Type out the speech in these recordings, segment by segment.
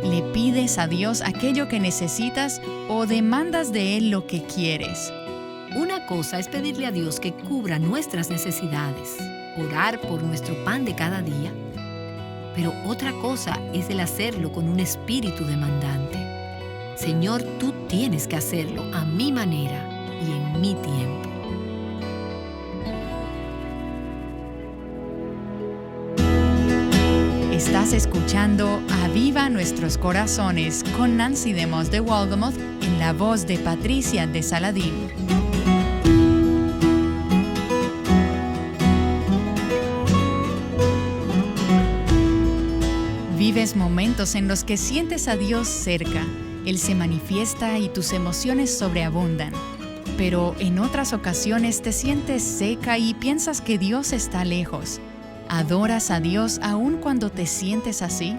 ¿Le pides a Dios aquello que necesitas o demandas de Él lo que quieres? Una cosa es pedirle a Dios que cubra nuestras necesidades, orar por nuestro pan de cada día, pero otra cosa es el hacerlo con un espíritu demandante. Señor, tú tienes que hacerlo a mi manera y en mi tiempo. Estás escuchando Aviva Nuestros Corazones con Nancy DeMoss de Walgamoth en la voz de Patricia de Saladín. Vives momentos en los que sientes a Dios cerca. Él se manifiesta y tus emociones sobreabundan. Pero en otras ocasiones te sientes seca y piensas que Dios está lejos. ¿Adoras a Dios aún cuando te sientes así?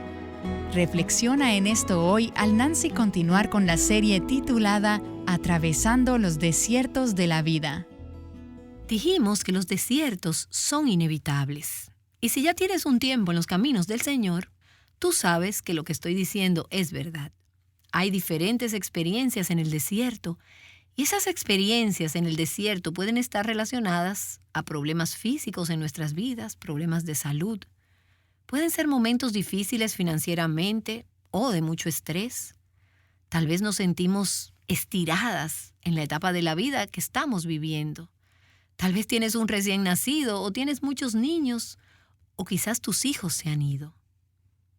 Reflexiona en esto hoy al Nancy continuar con la serie titulada Atravesando los desiertos de la vida. Dijimos que los desiertos son inevitables. Y si ya tienes un tiempo en los caminos del Señor, tú sabes que lo que estoy diciendo es verdad. Hay diferentes experiencias en el desierto, y esas experiencias en el desierto pueden estar relacionadas a problemas físicos en nuestras vidas, problemas de salud. Pueden ser momentos difíciles financieramente o de mucho estrés. Tal vez nos sentimos estiradas en la etapa de la vida que estamos viviendo. Tal vez tienes un recién nacido o tienes muchos niños o quizás tus hijos se han ido.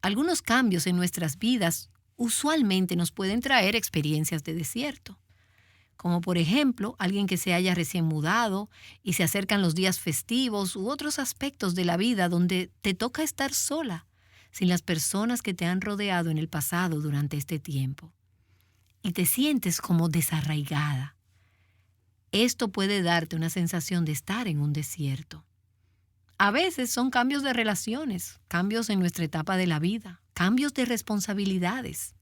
Algunos cambios en nuestras vidas usualmente nos pueden traer experiencias de desierto. Como por ejemplo, alguien que se haya recién mudado y se acercan los días festivos u otros aspectos de la vida donde te toca estar sola, sin las personas que te han rodeado en el pasado durante este tiempo. Y te sientes como desarraigada. Esto puede darte una sensación de estar en un desierto. A veces son cambios de relaciones, cambios en nuestra etapa de la vida, cambios de responsabilidades.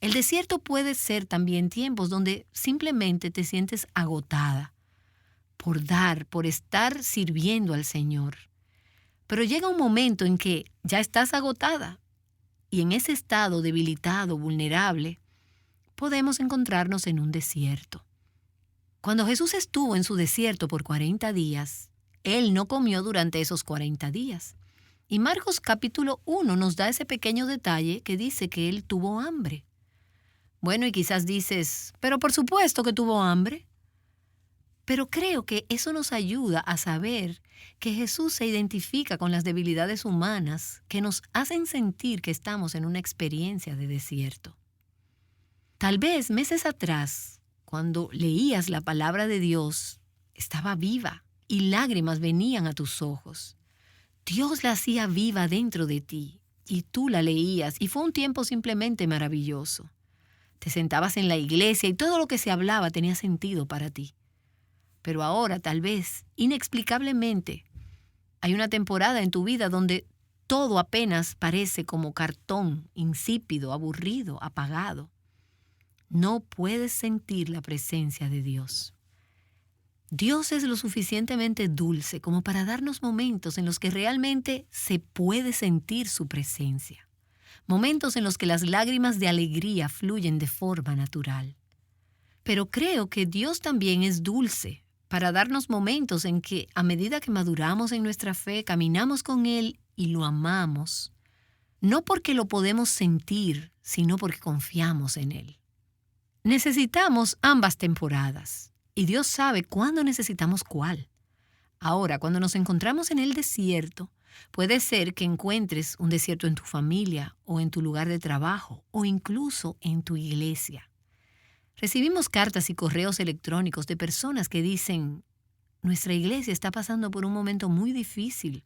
El desierto puede ser también tiempos donde simplemente te sientes agotada por dar, por estar sirviendo al Señor. Pero llega un momento en que ya estás agotada y en ese estado debilitado, vulnerable, podemos encontrarnos en un desierto. Cuando Jesús estuvo en su desierto por 40 días, Él no comió durante esos 40 días. Y Marcos capítulo 1 nos da ese pequeño detalle que dice que Él tuvo hambre. Bueno, y quizás dices, pero por supuesto que tuvo hambre. Pero creo que eso nos ayuda a saber que Jesús se identifica con las debilidades humanas que nos hacen sentir que estamos en una experiencia de desierto. Tal vez meses atrás, cuando leías la palabra de Dios, estaba viva y lágrimas venían a tus ojos. Dios la hacía viva dentro de ti y tú la leías y fue un tiempo simplemente maravilloso. Te sentabas en la iglesia y todo lo que se hablaba tenía sentido para ti. Pero ahora, tal vez, inexplicablemente, hay una temporada en tu vida donde todo apenas parece como cartón, insípido, aburrido, apagado. No puedes sentir la presencia de Dios. Dios es lo suficientemente dulce como para darnos momentos en los que realmente se puede sentir su presencia. Momentos en los que las lágrimas de alegría fluyen de forma natural. Pero creo que Dios también es dulce para darnos momentos en que, a medida que maduramos en nuestra fe, caminamos con Él y lo amamos, no porque lo podemos sentir, sino porque confiamos en Él. Necesitamos ambas temporadas, y Dios sabe cuándo necesitamos cuál. Ahora, cuando nos encontramos en el desierto, puede ser que encuentres un desierto en tu familia o en tu lugar de trabajo o incluso en tu iglesia. Recibimos cartas y correos electrónicos de personas que dicen, nuestra iglesia está pasando por un momento muy difícil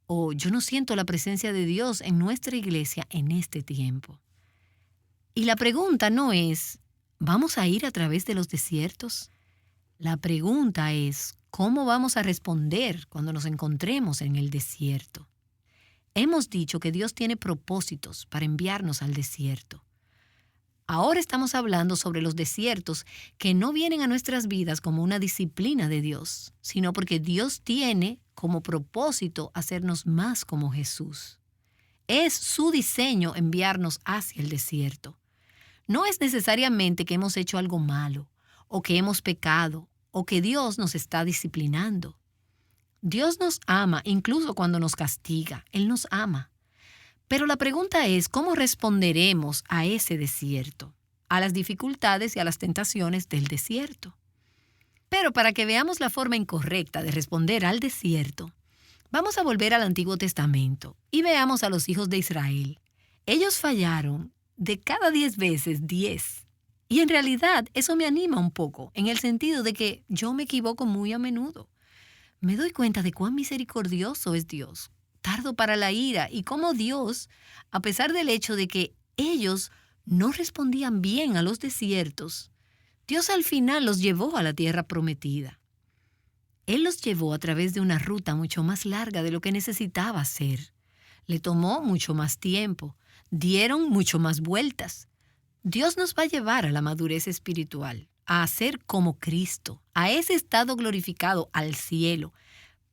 o yo no siento la presencia de Dios en nuestra iglesia en este tiempo. Y la pregunta no es, ¿vamos a ir a través de los desiertos? La pregunta es, ¿cómo vamos a responder cuando nos encontremos en el desierto? Hemos dicho que Dios tiene propósitos para enviarnos al desierto. Ahora estamos hablando sobre los desiertos que no vienen a nuestras vidas como una disciplina de Dios, sino porque Dios tiene como propósito hacernos más como Jesús. Es su diseño enviarnos hacia el desierto. No es necesariamente que hemos hecho algo malo, o que hemos pecado, o que Dios nos está disciplinando. Dios nos ama incluso cuando nos castiga. Él nos ama. Pero la pregunta es, ¿cómo responderemos a ese desierto? A las dificultades y a las tentaciones del desierto. Pero para que veamos la forma incorrecta de responder al desierto, vamos a volver al Antiguo Testamento y veamos a los hijos de Israel. Ellos fallaron de cada 10 veces 10. Y en realidad eso me anima un poco, en el sentido de que yo me equivoco muy a menudo. Me doy cuenta de cuán misericordioso es Dios, tardo para la ira, y cómo Dios, a pesar del hecho de que ellos no respondían bien a los desiertos, Dios al final los llevó a la tierra prometida. Él los llevó a través de una ruta mucho más larga de lo que necesitaba hacer. Le tomó mucho más tiempo, dieron mucho más vueltas. Dios nos va a llevar a la madurez espiritual, a ser como Cristo, a ese estado glorificado, al cielo.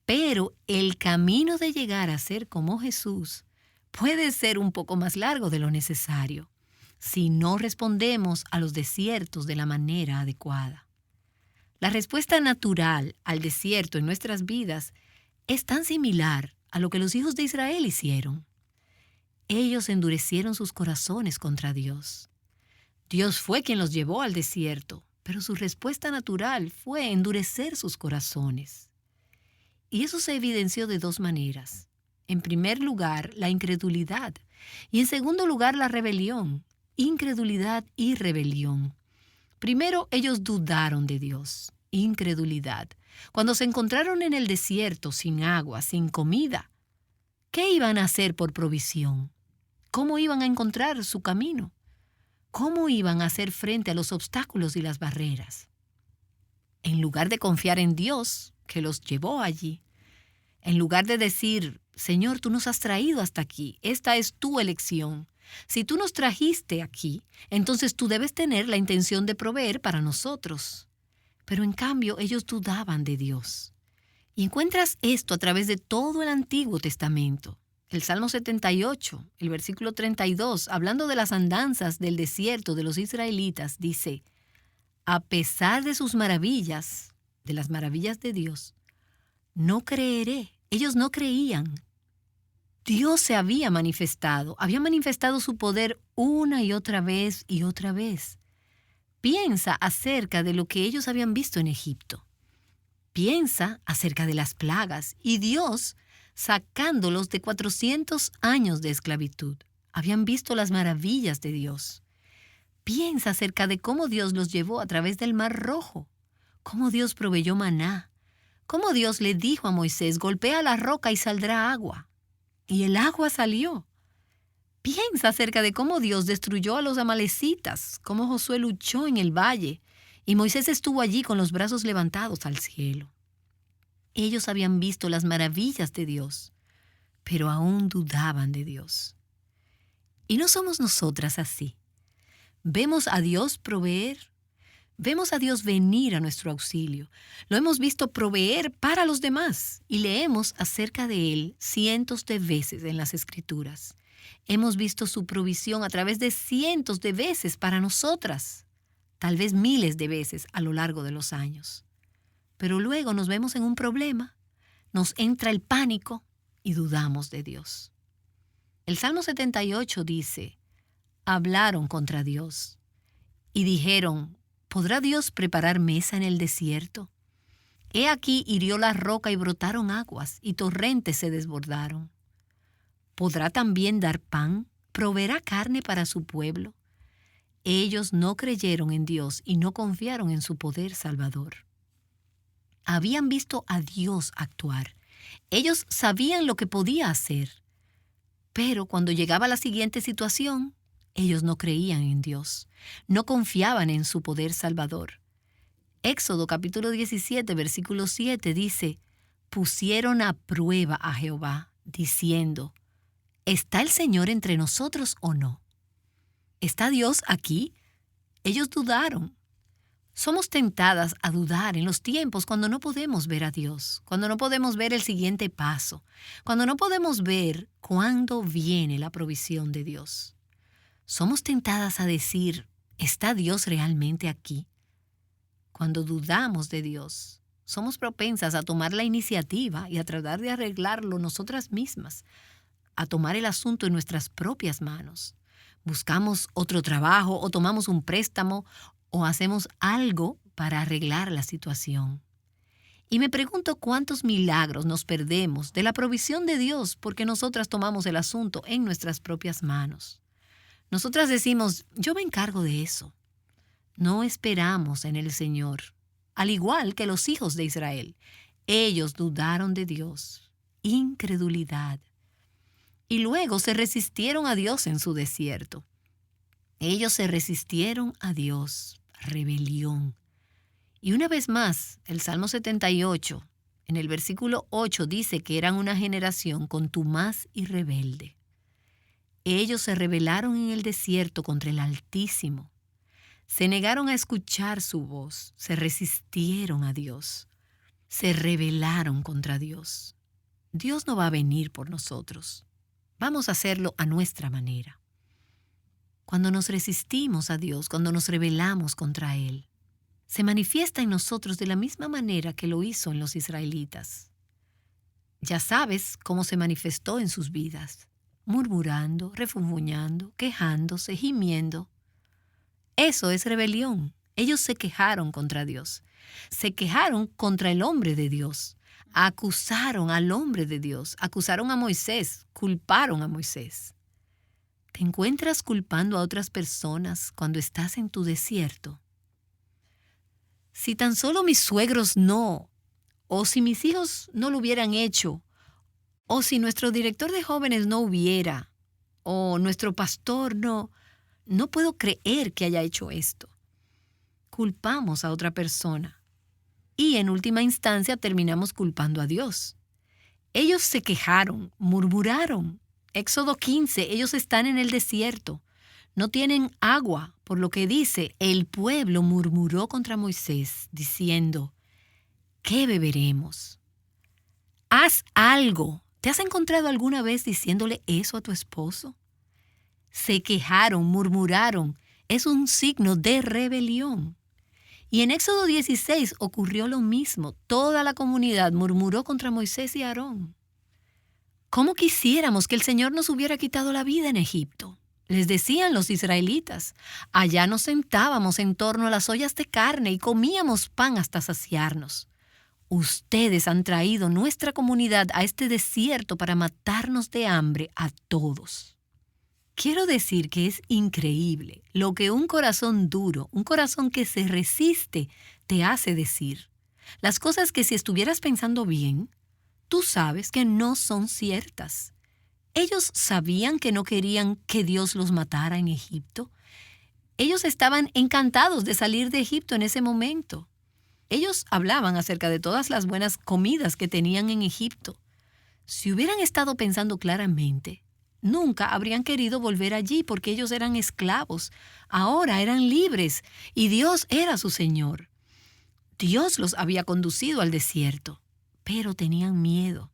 Pero el camino de llegar a ser como Jesús puede ser un poco más largo de lo necesario si no respondemos a los desiertos de la manera adecuada. La respuesta natural al desierto en nuestras vidas es tan similar a lo que los hijos de Israel hicieron. Ellos endurecieron sus corazones contra Dios. Dios fue quien los llevó al desierto, pero su respuesta natural fue endurecer sus corazones. Y eso se evidenció de 2 maneras. En primer lugar, la incredulidad. Y en segundo lugar, la rebelión. Incredulidad y rebelión. Primero, ellos dudaron de Dios. Incredulidad. Cuando se encontraron en el desierto, sin agua, sin comida, ¿qué iban a hacer por provisión? ¿Cómo iban a encontrar su camino? ¿Cómo iban a hacer frente a los obstáculos y las barreras? En lugar de confiar en Dios, que los llevó allí, en lugar de decir, Señor, tú nos has traído hasta aquí, esta es tu elección. Si tú nos trajiste aquí, entonces tú debes tener la intención de proveer para nosotros. Pero en cambio, ellos dudaban de Dios. Y encuentras esto a través de todo el Antiguo Testamento. El Salmo 78, el versículo 32, hablando de las andanzas del desierto de los israelitas, dice, a pesar de sus maravillas, de las maravillas de Dios, no creeré. Ellos no creían. Dios se había manifestado su poder una y otra vez y otra vez. Piensa acerca de lo que ellos habían visto en Egipto. Piensa acerca de las plagas y Dios sacándolos de 400 años de esclavitud. Habían visto las maravillas de Dios. Piensa acerca de cómo Dios los llevó a través del Mar Rojo, cómo Dios proveyó maná, cómo Dios le dijo a Moisés, golpea la roca y saldrá agua. Y el agua salió. Piensa acerca de cómo Dios destruyó a los amalecitas, cómo Josué luchó en el valle y Moisés estuvo allí con los brazos levantados al cielo. Ellos habían visto las maravillas de Dios, pero aún dudaban de Dios. Y no somos nosotras así. Vemos a Dios proveer, vemos a Dios venir a nuestro auxilio. Lo hemos visto proveer para los demás y leemos acerca de Él cientos de veces en las Escrituras. Hemos visto su provisión a través de cientos de veces para nosotras, tal vez miles de veces a lo largo de los años. Pero luego nos vemos en un problema, nos entra el pánico y dudamos de Dios. El Salmo 78 dice, hablaron contra Dios y dijeron, ¿podrá Dios preparar mesa en el desierto? He aquí hirió la roca y brotaron aguas, y torrentes se desbordaron. ¿Podrá también dar pan? ¿Proveerá carne para su pueblo? Ellos no creyeron en Dios y no confiaron en su poder salvador. Habían visto a Dios actuar. Ellos sabían lo que podía hacer. Pero cuando llegaba la siguiente situación, ellos no creían en Dios, no confiaban en su poder salvador. Éxodo capítulo 17, versículo 7 dice, pusieron a prueba a Jehová, diciendo, ¿está el Señor entre nosotros o no? ¿Está Dios aquí? Ellos dudaron. Somos tentadas a dudar en los tiempos cuando no podemos ver a Dios, cuando no podemos ver el siguiente paso, cuando no podemos ver cuándo viene la provisión de Dios. Somos tentadas a decir, ¿está Dios realmente aquí? Cuando dudamos de Dios, somos propensas a tomar la iniciativa y a tratar de arreglarlo nosotras mismas, a tomar el asunto en nuestras propias manos. Buscamos otro trabajo o tomamos un préstamo o hacemos algo para arreglar la situación. Y me pregunto cuántos milagros nos perdemos de la provisión de Dios porque nosotras tomamos el asunto en nuestras propias manos. Nosotras decimos, yo me encargo de eso. No esperamos en el Señor, al igual que los hijos de Israel. Ellos dudaron de Dios, incredulidad. Y luego se resistieron a Dios en su desierto. Ellos se resistieron a Dios, rebelión. Y una vez más, el Salmo 78, en el versículo 8, dice que eran una generación contumaz y rebelde. Ellos se rebelaron en el desierto contra el Altísimo. Se negaron a escuchar su voz, se resistieron a Dios, se rebelaron contra Dios. Dios no va a venir por nosotros. Vamos a hacerlo a nuestra manera. Cuando nos resistimos a Dios, cuando nos rebelamos contra Él, se manifiesta en nosotros de la misma manera que lo hizo en los israelitas. Ya sabes cómo se manifestó en sus vidas, murmurando, refunfuñando, quejándose, gimiendo. Eso es rebelión. Ellos se quejaron contra Dios. Se quejaron contra el hombre de Dios. Acusaron al hombre de Dios. Acusaron a Moisés. Culparon a Moisés. ¿Te encuentras culpando a otras personas cuando estás en tu desierto? Si tan solo mis suegros no, o si mis hijos no lo hubieran hecho, o si nuestro director de jóvenes no hubiera, o nuestro pastor no puedo creer que haya hecho esto. Culpamos a otra persona y en última instancia terminamos culpando a Dios. Ellos se quejaron, murmuraron. Éxodo 15, ellos están en el desierto. No tienen agua, por lo que dice, el pueblo murmuró contra Moisés, diciendo, ¿qué beberemos? Haz algo. ¿Te has encontrado alguna vez diciéndole eso a tu esposo? Se quejaron, murmuraron. Es un signo de rebelión. Y en Éxodo 16 ocurrió lo mismo. Toda la comunidad murmuró contra Moisés y Aarón. ¿Cómo quisiéramos que el Señor nos hubiera quitado la vida en Egipto? Les decían los israelitas. Allá nos sentábamos en torno a las ollas de carne y comíamos pan hasta saciarnos. Ustedes han traído nuestra comunidad a este desierto para matarnos de hambre a todos. Quiero decir que es increíble lo que un corazón duro, un corazón que se resiste, te hace decir. Las cosas que si estuvieras pensando bien, tú sabes que no son ciertas. Ellos sabían que no querían que Dios los matara en Egipto. Ellos estaban encantados de salir de Egipto en ese momento. Ellos hablaban acerca de todas las buenas comidas que tenían en Egipto. Si hubieran estado pensando claramente, nunca habrían querido volver allí porque ellos eran esclavos. Ahora eran libres y Dios era su Señor. Dios los había conducido al desierto, pero tenían miedo.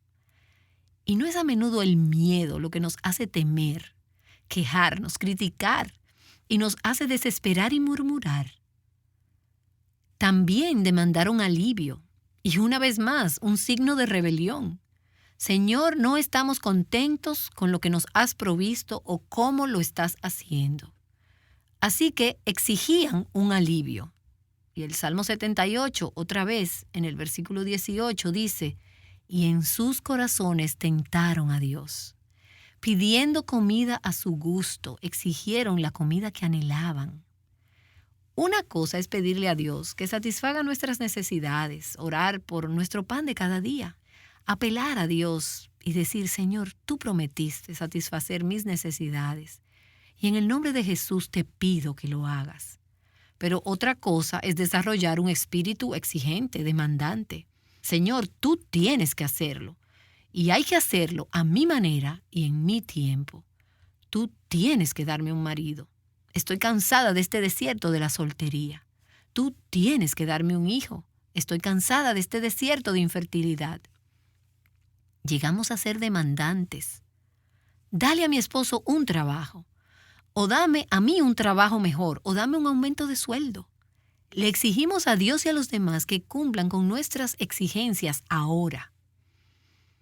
Y no es a menudo el miedo lo que nos hace temer, quejarnos, criticar y nos hace desesperar y murmurar. También demandaron alivio y una vez más un signo de rebelión. Señor, no estamos contentos con lo que nos has provisto o cómo lo estás haciendo. Así que exigían un alivio. Y el Salmo 78, otra vez, en el versículo 18, dice, y en sus corazones tentaron a Dios. Pidiendo comida a su gusto, exigieron la comida que anhelaban. Una cosa es pedirle a Dios que satisfaga nuestras necesidades, orar por nuestro pan de cada día, apelar a Dios y decir, Señor, tú prometiste satisfacer mis necesidades y en el nombre de Jesús te pido que lo hagas. Pero otra cosa es desarrollar un espíritu exigente, demandante. Señor, tú tienes que hacerlo y hay que hacerlo a mi manera y en mi tiempo. Tú tienes que darme un marido. Estoy cansada de este desierto de la soltería. Tú tienes que darme un hijo. Estoy cansada de este desierto de infertilidad. Llegamos a ser demandantes. Dale a mi esposo un trabajo. O dame a mí un trabajo mejor. O dame un aumento de sueldo. Le exigimos a Dios y a los demás que cumplan con nuestras exigencias ahora.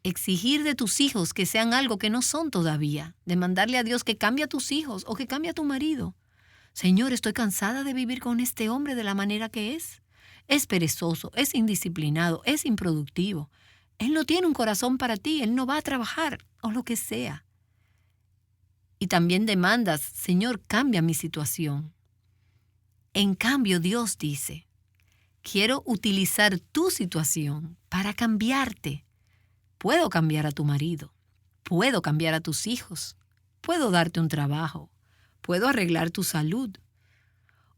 Exigir de tus hijos que sean algo que no son todavía. Demandarle a Dios que cambie a tus hijos o que cambie a tu marido. Señor, estoy cansada de vivir con este hombre de la manera que es. Es perezoso, es indisciplinado, es improductivo. Él no tiene un corazón para ti, él no va a trabajar o lo que sea. Y también demandas, Señor, cambia mi situación. En cambio, Dios dice, quiero utilizar tu situación para cambiarte. Puedo cambiar a tu marido, puedo cambiar a tus hijos, puedo darte un trabajo, puedo arreglar tu salud.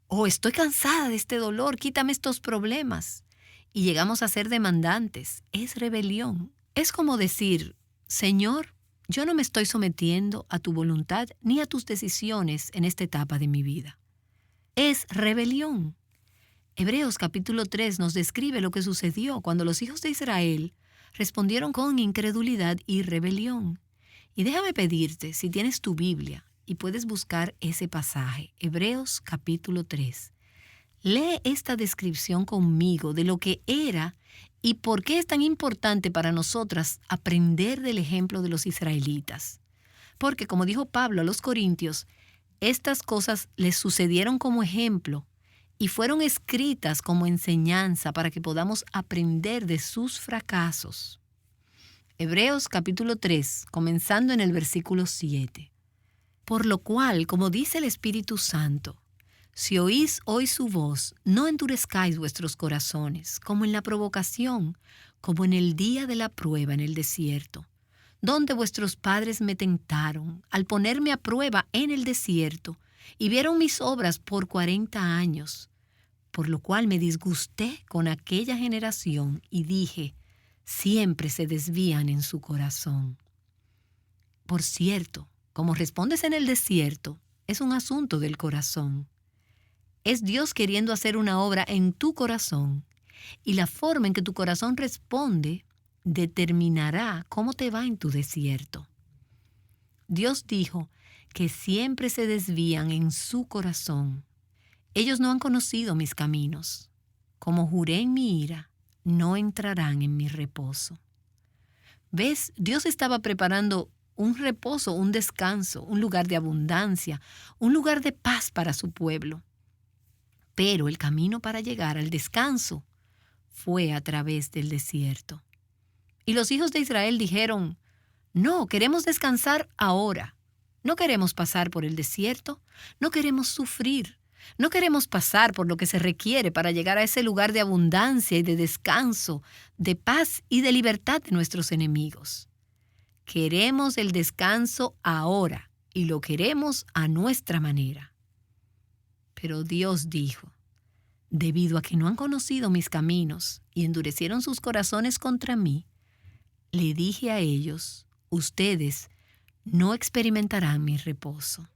Oh, estoy cansada de este dolor, quítame estos problemas. Y llegamos a ser demandantes. Es rebelión. Es como decir, Señor, yo no me estoy sometiendo a tu voluntad ni a tus decisiones en esta etapa de mi vida. Es rebelión. Hebreos capítulo 3 nos describe lo que sucedió cuando los hijos de Israel respondieron con incredulidad y rebelión. Y déjame pedirte, si tienes tu Biblia y puedes buscar ese pasaje, Hebreos capítulo 3, lee esta descripción conmigo de lo que era y por qué es tan importante para nosotras aprender del ejemplo de los israelitas. Porque, como dijo Pablo a los Corintios, estas cosas les sucedieron como ejemplo y fueron escritas como enseñanza para que podamos aprender de sus fracasos. Hebreos capítulo 3, comenzando en el versículo 7. Por lo cual, como dice el Espíritu Santo, si oís hoy su voz, no endurezcáis vuestros corazones, como en la provocación, como en el día de la prueba en el desierto, donde vuestros padres me tentaron, al ponerme a prueba en el desierto, y vieron mis obras por 40 años, por lo cual me disgusté con aquella generación y dije, siempre se desvían en su corazón. Por cierto, como respondes en el desierto, es un asunto del corazón. Es Dios queriendo hacer una obra en tu corazón, y la forma en que tu corazón responde determinará cómo te va en tu desierto. Dios dijo que siempre se desvían en su corazón. Ellos no han conocido mis caminos. Como juré en mi ira, no entrarán en mi reposo. ¿Ves? Dios estaba preparando un reposo, un descanso, un lugar de abundancia, un lugar de paz para su pueblo. Pero el camino para llegar al descanso fue a través del desierto. Y los hijos de Israel dijeron, no, queremos descansar ahora. No queremos pasar por el desierto, no queremos sufrir, no queremos pasar por lo que se requiere para llegar a ese lugar de abundancia y de descanso, de paz y de libertad de nuestros enemigos. Queremos el descanso ahora y lo queremos a nuestra manera. Pero Dios dijo, debido a que no han conocido mis caminos y endurecieron sus corazones contra mí, le dije a ellos, ustedes no experimentarán mi reposo.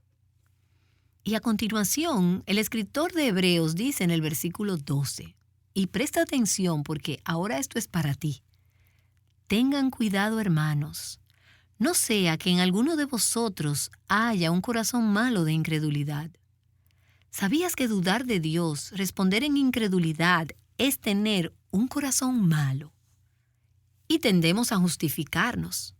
Y a continuación, el escritor de Hebreos dice en el versículo 12, y presta atención porque ahora esto es para ti. Tengan cuidado, hermanos, no sea que en alguno de vosotros haya un corazón malo de incredulidad. ¿Sabías que dudar de Dios, responder en incredulidad, es tener un corazón malo? Y tendemos a justificarnos.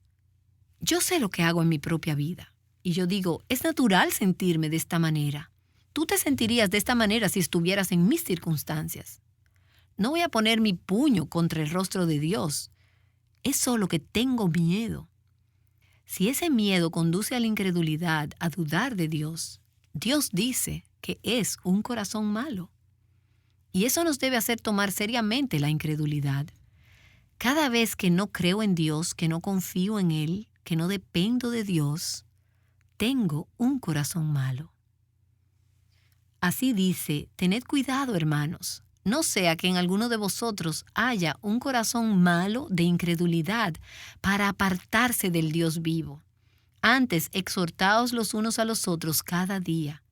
Yo sé lo que hago en mi propia vida. Y yo digo, es natural sentirme de esta manera. Tú te sentirías de esta manera si estuvieras en mis circunstancias. No voy a poner mi puño contra el rostro de Dios. Es solo que tengo miedo. Si ese miedo conduce a la incredulidad, a dudar de Dios, Dios dice que es un corazón malo. Y eso nos debe hacer tomar seriamente la incredulidad. Cada vez que no creo en Dios, que no confío en Él, que no dependo de Dios, tengo un corazón malo. Así dice, tened cuidado, hermanos, no sea que en alguno de vosotros haya un corazón malo de incredulidad para apartarse del Dios vivo. Antes, exhortaos los unos a los otros cada día,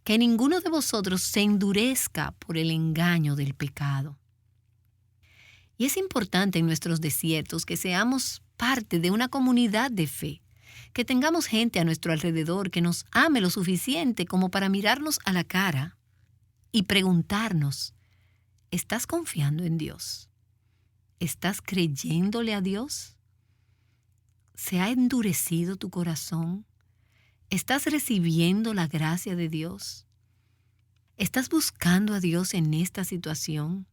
que ninguno de vosotros se endurezca por el engaño del pecado. Y es importante en nuestros desiertos que seamos parte de una comunidad de fe, que tengamos gente a nuestro alrededor que nos ame lo suficiente como para mirarnos a la cara y preguntarnos, ¿estás confiando en Dios? ¿Estás creyéndole a Dios? ¿Se ha endurecido tu corazón? ¿Estás recibiendo la gracia de Dios? ¿Estás buscando a Dios en esta situación?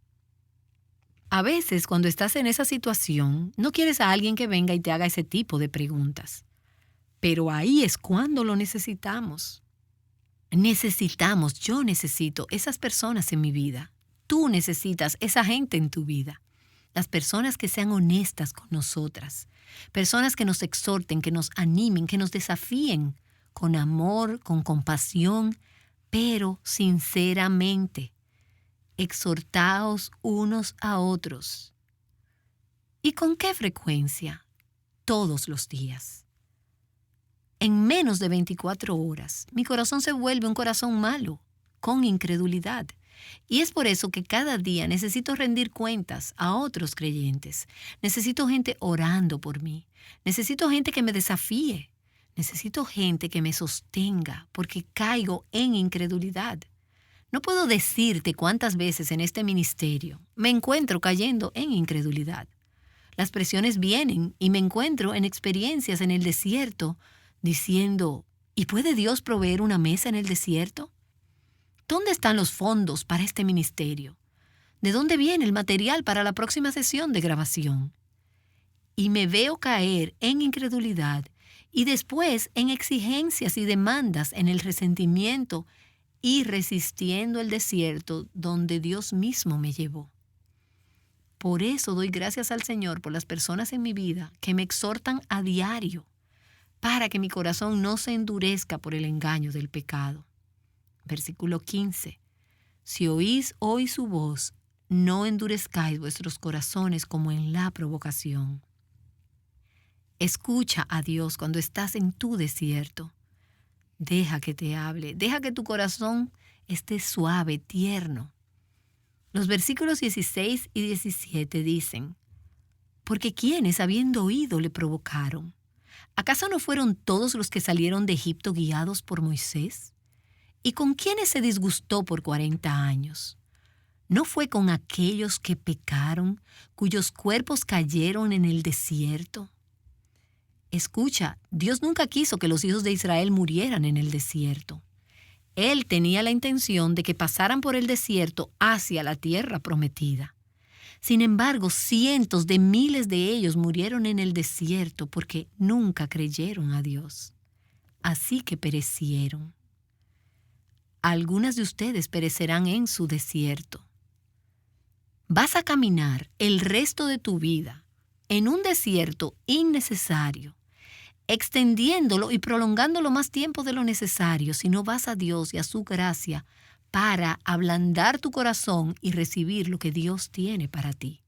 A veces, cuando estás en esa situación, no quieres a alguien que venga y te haga ese tipo de preguntas. Pero ahí es cuando lo necesitamos. Yo necesito esas personas en mi vida. Tú necesitas esa gente en tu vida. Las personas que sean honestas con nosotras. Personas que nos exhorten, que nos animen, que nos desafíen con amor, con compasión, pero sinceramente. Exhortaos unos a otros. ¿Y con qué frecuencia? Todos los días. En menos de 24 horas, mi corazón se vuelve un corazón malo, con incredulidad. Y es por eso que cada día necesito rendir cuentas a otros creyentes. Necesito gente orando por mí. Necesito gente que me desafíe. Necesito gente que me sostenga porque caigo en incredulidad. No puedo decirte cuántas veces en este ministerio me encuentro cayendo en incredulidad. Las presiones vienen y me encuentro en experiencias en el desierto diciendo, ¿y puede Dios proveer una mesa en el desierto? ¿Dónde están los fondos para este ministerio? ¿De dónde viene el material para la próxima sesión de grabación? Y me veo caer en incredulidad y después en exigencias y demandas en el resentimiento y resistiendo el desierto donde Dios mismo me llevó. Por eso doy gracias al Señor por las personas en mi vida que me exhortan a diario para que mi corazón no se endurezca por el engaño del pecado. Versículo 15. Si oís hoy su voz, no endurezcáis vuestros corazones como en la provocación. Escucha a Dios cuando estás en tu desierto. Deja que te hable, deja que tu corazón esté suave, tierno. Los versículos 16 y 17 dicen, porque quienes habiendo oído le provocaron, ¿acaso no fueron todos los que salieron de Egipto guiados por Moisés? ¿Y con quiénes se disgustó por 40 años? ¿No fue con aquellos que pecaron, cuyos cuerpos cayeron en el desierto? Escucha, Dios nunca quiso que los hijos de Israel murieran en el desierto. Él tenía la intención de que pasaran por el desierto hacia la tierra prometida. Sin embargo, cientos de miles de ellos murieron en el desierto porque nunca creyeron a Dios. Así que perecieron. Algunas de ustedes perecerán en su desierto. Vas a caminar el resto de tu vida en un desierto innecesario, extendiéndolo y prolongándolo más tiempo de lo necesario si no vas a Dios y a su gracia para ablandar tu corazón y recibir lo que Dios tiene para ti.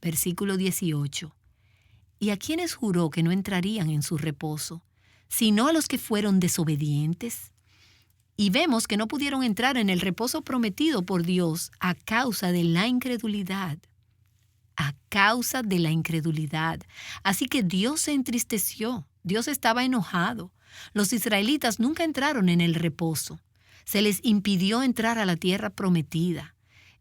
Versículo 18. ¿Y a quienes juró que no entrarían en su reposo, sino a los que fueron desobedientes? Y vemos que no pudieron entrar en el reposo prometido por Dios a causa de la incredulidad. A causa de la incredulidad. Así que Dios se entristeció. Dios estaba enojado. Los israelitas nunca entraron en el reposo. Se les impidió entrar a la tierra prometida.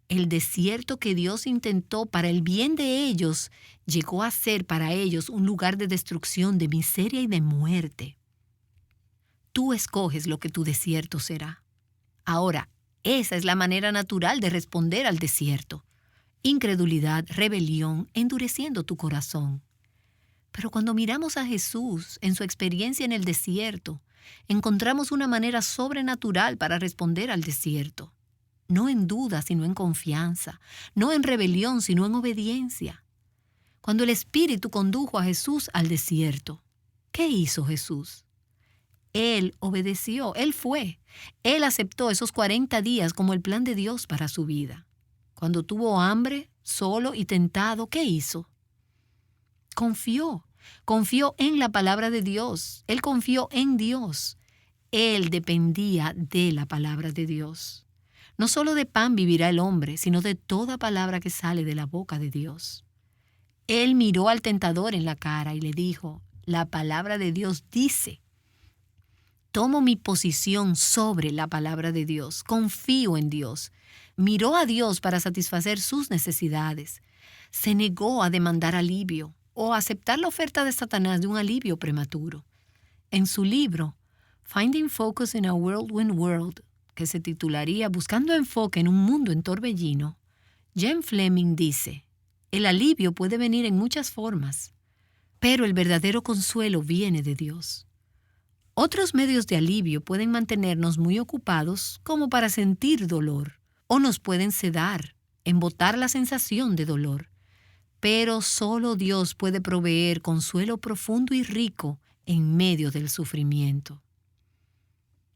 El desierto que Dios intentó para el bien de ellos llegó a ser para ellos un lugar de destrucción, de miseria y de muerte. Tú escoges lo que tu desierto será. Ahora, esa es la manera natural de responder al desierto. Incredulidad, rebelión, endureciendo tu corazón. Pero cuando miramos a Jesús en su experiencia en el desierto, encontramos una manera sobrenatural para responder al desierto. No en duda, sino en confianza. No en rebelión, sino en obediencia. Cuando el Espíritu condujo a Jesús al desierto, ¿qué hizo Jesús? Él obedeció, Él fue. Él aceptó esos 40 días como el plan de Dios para su vida. Cuando tuvo hambre, solo y tentado, ¿qué hizo? Confió en la palabra de Dios. Él confió en Dios. Él dependía de la palabra de Dios. No solo de pan vivirá el hombre, sino de toda palabra que sale de la boca de Dios. Él miró al tentador en la cara y le dijo, la palabra de Dios dice. Tomo mi posición sobre la palabra de Dios, confío en Dios. Miró a Dios para satisfacer sus necesidades. Se negó a demandar alivio o a aceptar la oferta de Satanás de un alivio prematuro. En su libro, Finding Focus in a Whirlwind World, que se titularía Buscando enfoque en un mundo en torbellino, Jen Fleming dice, el alivio puede venir en muchas formas, pero el verdadero consuelo viene de Dios. Otros medios de alivio pueden mantenernos muy ocupados como para sentir dolor, o nos pueden sedar, embotar la sensación de dolor. Pero solo Dios puede proveer consuelo profundo y rico en medio del sufrimiento.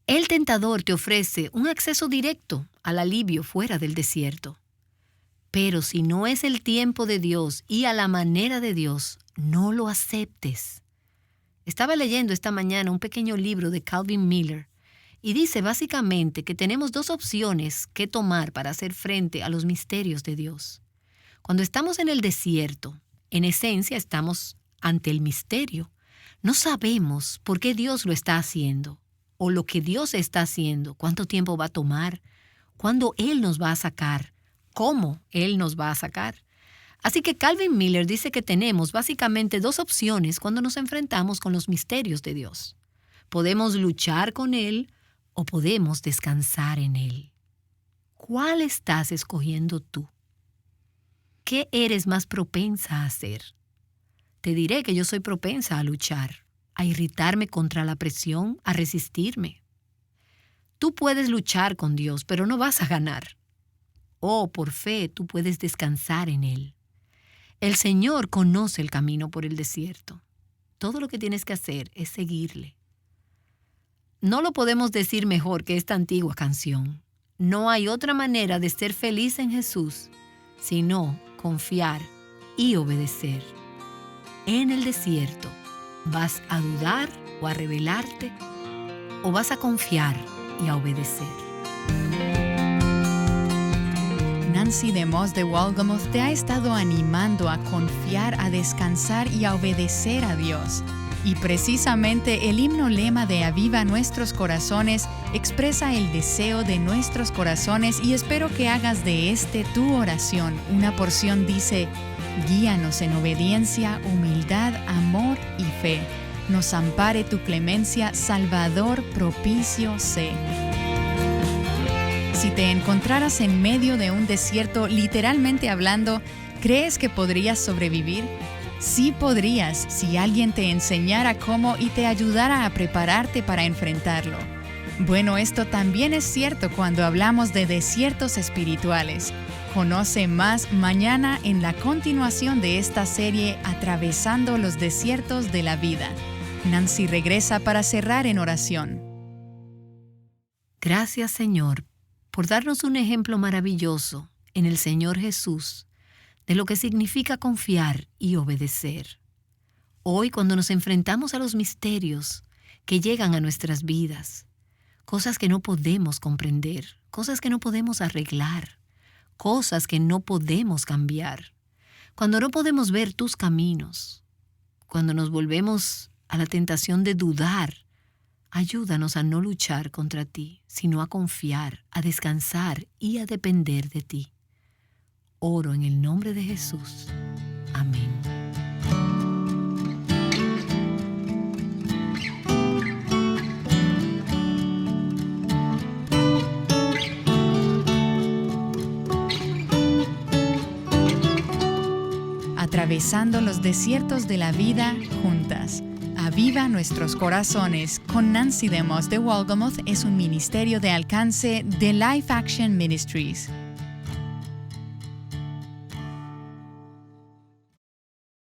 El tentador te ofrece un acceso directo al alivio fuera del desierto. Pero si no es el tiempo de Dios y a la manera de Dios, no lo aceptes. Estaba leyendo esta mañana un pequeño libro de Calvin Miller y dice básicamente que tenemos dos opciones que tomar para hacer frente a los misterios de Dios. Cuando estamos en el desierto, en esencia estamos ante el misterio. No sabemos por qué Dios lo está haciendo, o lo que Dios está haciendo, cuánto tiempo va a tomar, cuándo Él nos va a sacar, cómo Él nos va a sacar. Así que Calvin Miller dice que tenemos básicamente dos opciones cuando nos enfrentamos con los misterios de Dios. Podemos luchar con Él o podemos descansar en Él. ¿Cuál estás escogiendo tú? ¿Qué eres más propensa a hacer? Te diré que yo soy propensa a luchar, a irritarme contra la presión, a resistirme. Tú puedes luchar con Dios, pero no vas a ganar. Por fe, tú puedes descansar en Él. El Señor conoce el camino por el desierto. Todo lo que tienes que hacer es seguirle. No lo podemos decir mejor que esta antigua canción. No hay otra manera de ser feliz en Jesús, sino confiar y obedecer. En el desierto, ¿vas a dudar o a rebelarte? ¿O vas a confiar y a obedecer? Nancy DeMoss de Walgamoth te ha estado animando a confiar, a descansar y a obedecer a Dios. Y precisamente el himno lema de Aviva Nuestros Corazones expresa el deseo de nuestros corazones y espero que hagas de este tu oración. Una porción dice, guíanos en obediencia, humildad, amor y fe. Nos ampare tu clemencia, Salvador propicio sé. Si te encontraras en medio de un desierto, literalmente hablando, ¿crees que podrías sobrevivir? Sí podrías si alguien te enseñara cómo y te ayudara a prepararte para enfrentarlo. Bueno, esto también es cierto cuando hablamos de desiertos espirituales. Conoce más mañana en la continuación de esta serie Atravesando los desiertos de la vida. Nancy regresa para cerrar en oración. Gracias, Señor, por darnos un ejemplo maravilloso en el Señor Jesús de lo que significa confiar y obedecer. Hoy, cuando nos enfrentamos a los misterios que llegan a nuestras vidas, cosas que no podemos comprender, cosas que no podemos arreglar, cosas que no podemos cambiar, cuando no podemos ver tus caminos, cuando nos volvemos a la tentación de dudar, ayúdanos a no luchar contra ti, sino a confiar, a descansar y a depender de ti. Oro en el nombre de Jesús. Amén. Atravesando los desiertos de la vida juntas. Aviva Nuestros Corazones con Nancy DeMoss de Walgamoth es un ministerio de alcance de Life Action Ministries.